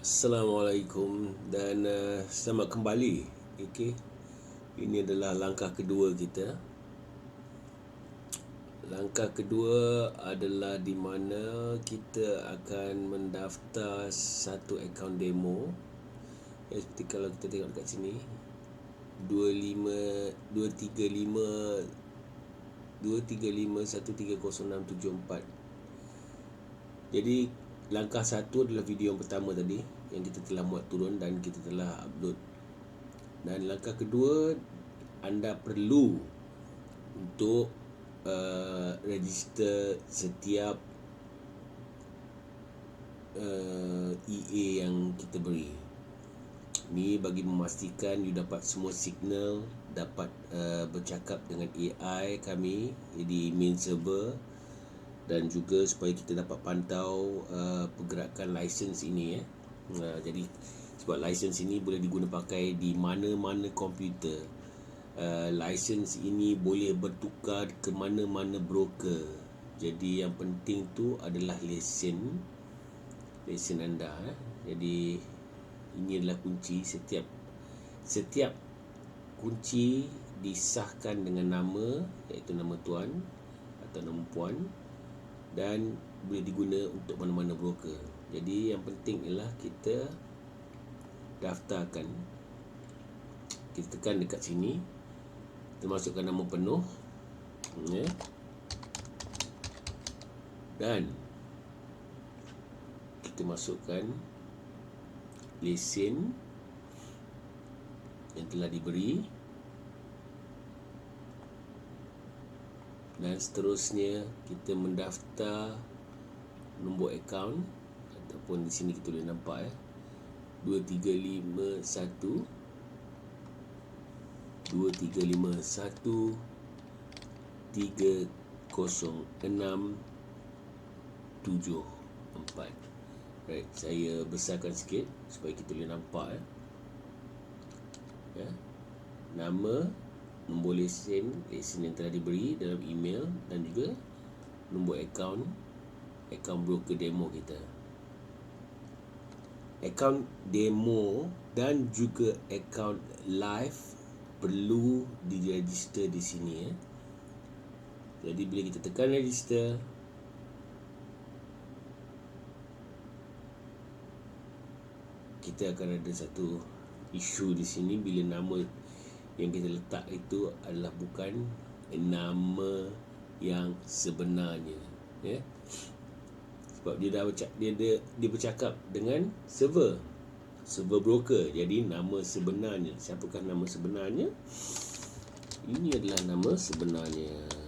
Assalamualaikum dan selamat kembali. Okey. Ini adalah langkah kedua kita. Langkah kedua adalah di mana kita akan mendaftar satu akaun demo. Seperti kalau kita tengok dekat sini 235 Jadi langkah satu adalah video yang pertama tadi yang kita telah muat turun dan kita telah upload. Dan langkah kedua, anda perlu untuk register setiap EA yang kita beri. Ni bagi memastikan you dapat semua signal, dapat bercakap dengan AI kami di main server, dan juga supaya kita dapat pantau pergerakan license ini jadi sebab license ini boleh diguna pakai di mana-mana komputer. License ini boleh bertukar ke mana-mana broker. Jadi yang penting tu adalah lesen anda. Jadi ini adalah kunci. Setiap kunci disahkan dengan nama, iaitu nama tuan atau nama puan, dan boleh diguna untuk mana-mana broker. Jadi yang penting ialah kita daftarkan. Kita tekan dekat sini, kita masukkan nama penuh, dan kita masukkan lesen yang telah diberi, dan seterusnya kita mendaftar nombor akaun, ataupun di sini kita boleh nampak 2351 30674. Right, saya besarkan sikit supaya kita boleh nampak nama, nombor lesen yang telah diberi dalam email, dan juga nombor akaun broker demo kita. Akaun demo dan juga akaun live perlu diregister di sini Jadi bila kita tekan register, kita akan ada satu isu di sini bila nama yang kita letak itu adalah bukan nama yang sebenarnya, sebab dia bercakap dengan server broker. Jadi nama sebenarnya, siapakah nama sebenarnya? Ini adalah nama sebenarnya.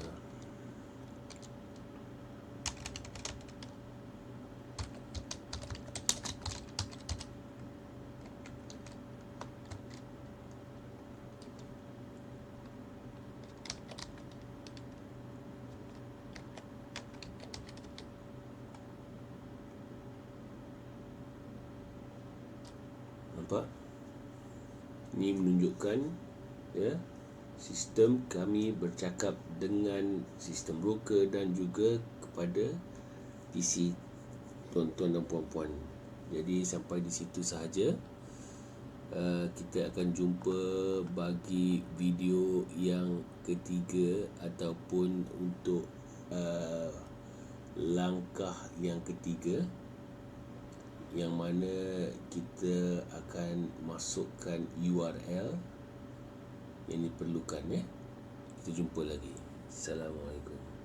Nampak? Ini menunjukkan sistem kami bercakap dengan sistem broker dan juga kepada PC tuan-tuan dan puan-puan. Jadi sampai di situ sahaja. Kita akan jumpa bagi video yang ketiga ataupun untuk langkah yang ketiga, yang mana kita akan masukkan URL yang diperlukan. Kita jumpa lagi. Assalamualaikum.